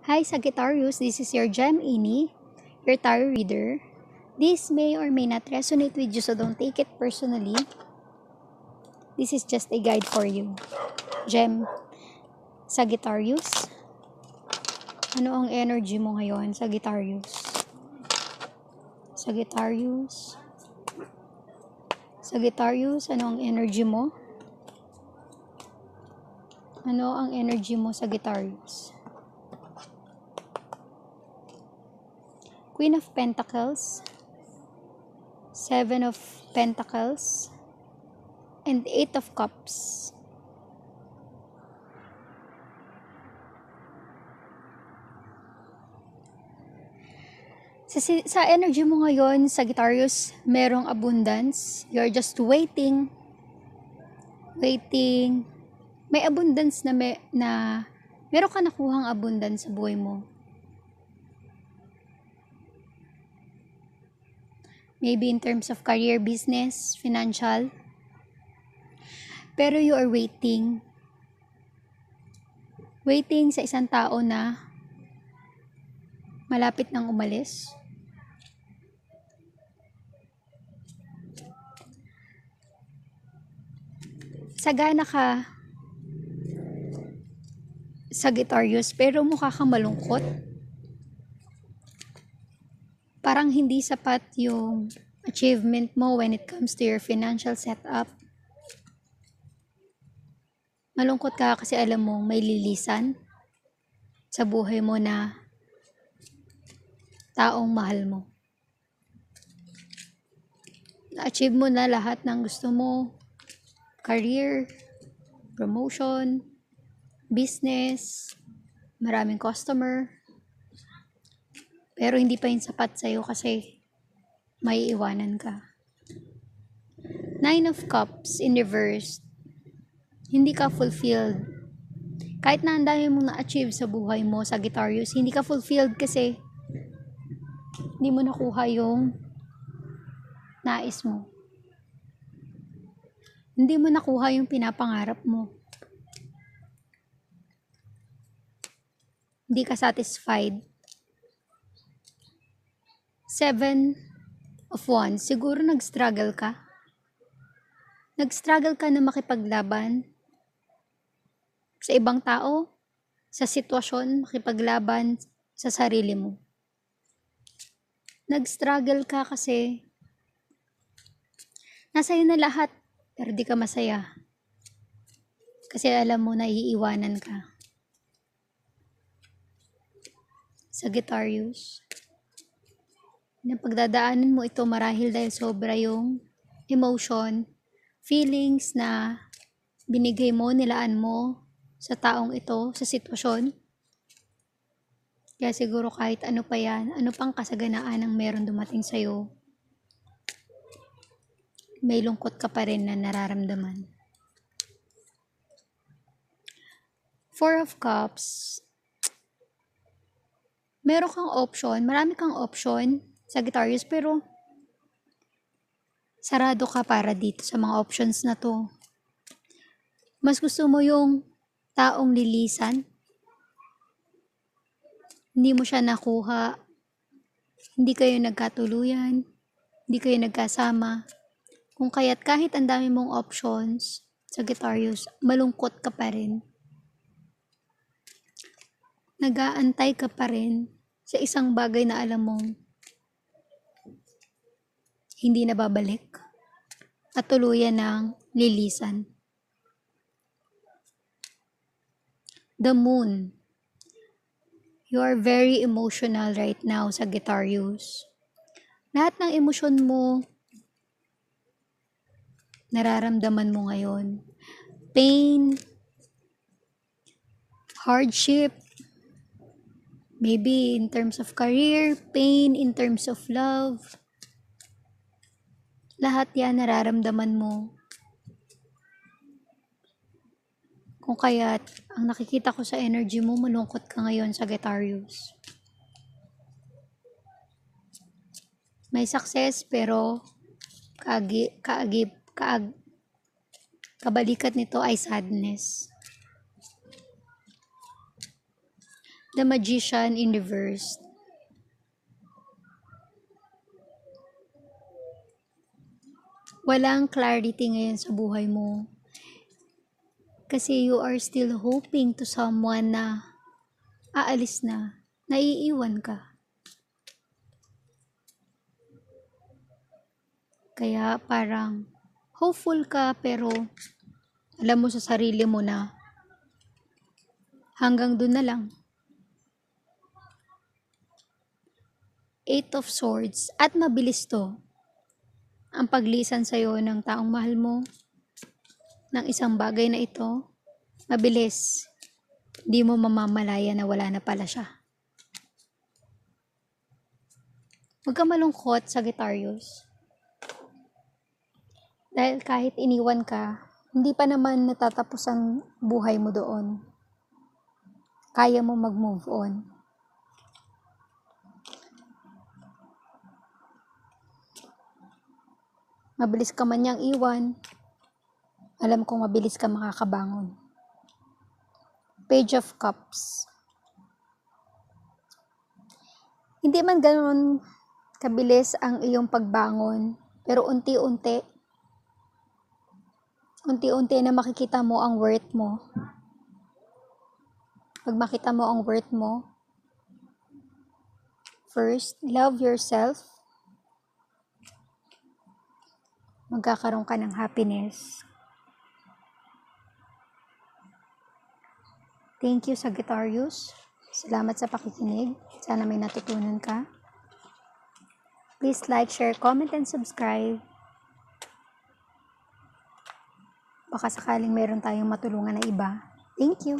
Hi Sagittarius, this is your Gem Ini, your tarot reader. This may or may not resonate with you, so don't take it personally. This is just a guide for you. Gem Sagittarius, ano ang energy mo ngayon, Sagittarius? Sagittarius, ano ang energy mo? Ano ang energy mo, Sagittarius? Queen of Pentacles, Seven of Pentacles, and Eight of Cups. Sa energy mo ngayon, Sagittarius, merong abundance. You're just waiting. May abundance na meron ka nakuhang abundance sa buhay mo. Maybe in terms of career, business, financial. Pero you are waiting. Waiting sa isang tao na malapit nang umalis. Sagana ka, Sagittarius, pero mukha kang malungkot. Parang hindi sapat yung achievement mo when it comes to your financial setup. Malungkot ka kasi alam mo may lilisan sa buhay mo na taong mahal mo. Na-achieve mo na lahat ng gusto mo. Career, promotion, business, maraming customer. Pero hindi pa yun sapat sa'yo kasi may iwanan ka. Nine of Cups in reverse. Hindi ka fulfilled. Kahit na ang dami mong na-achieve sa buhay mo, Sagittarius, hindi ka fulfilled kasi hindi mo nakuha yung nais mo. Hindi mo nakuha yung pinapangarap mo. Hindi ka satisfied. Seven of Wands. Siguro nag-struggle ka. Nag-struggle ka na makipaglaban sa ibang tao, sa sitwasyon, makipaglaban sa sarili mo. Nag-struggle ka kasi nasa iyo na lahat, pero di ka masaya. Kasi alam mo na iiwanan ka. Sagittarius, pagdadaanan mo ito marahil dahil sobra yung emotion, feelings na binigay mo, nilaan mo sa taong ito, sa sitwasyon. Kaya siguro kahit ano pa yan, ano pang kasaganaan ang meron dumating sa'yo, may lungkot ka pa rin na nararamdaman. Four of Cups, meron kang option, marami kang option, Sagittarius, pero sarado ka para dito sa mga options na to. Mas gusto mo yung taong lilisan, hindi mo siya nakuha, hindi kayo nagkatuluyan, hindi kayo nagkasama. Kung kaya't kahit ang dami mong options, Sagittarius, malungkot ka pa rin. Nag-aantay ka pa rin sa isang bagay na alam mong hindi na babalik at tuluyan ng lilisan. The Moon. You are very emotional right now, Sagittarius. Lahat ng emosyon mo, nararamdaman mo ngayon. Pain, hardship, maybe in terms of career, pain in terms of love. Lahat yan nararamdaman mo. Kung kaya't ang nakikita ko sa energy mo, malungkot ka ngayon, Sagittarius. May success pero kabalikat nito ay sadness. The Magician in reverse. Walang clarity ngayon sa buhay mo. Kasi you are still hoping to someone na aalis na, naiiwan ka. Kaya parang hopeful ka pero alam mo sa sarili mo na hanggang dun na lang. Eight of Swords at mabilis to. Ang paglisan sa'yo ng taong mahal mo, ng isang bagay na ito, mabilis. Di mo mamamalaya na wala na pala siya. Huwag ka malungkot, Sagittarius. Dahil kahit iniwan ka, hindi pa naman natatapos ang buhay mo doon. Kaya mo mag-move on. Mabilis ka man niyang iwan, alam kong mabilis ka makakabangon. Page of Cups. Hindi man ganoon kabilis ang iyong pagbangon, pero unti-unti na makikita mo ang worth mo. Pag makita mo ang worth mo, first, love yourself. Magkakaroon ka ng happiness. Thank you, Sagittarius. Salamat sa pakikinig. Sana may natutunan ka. Please like, share, comment, and subscribe. Baka sakaling meron tayong matulungan na iba. Thank you.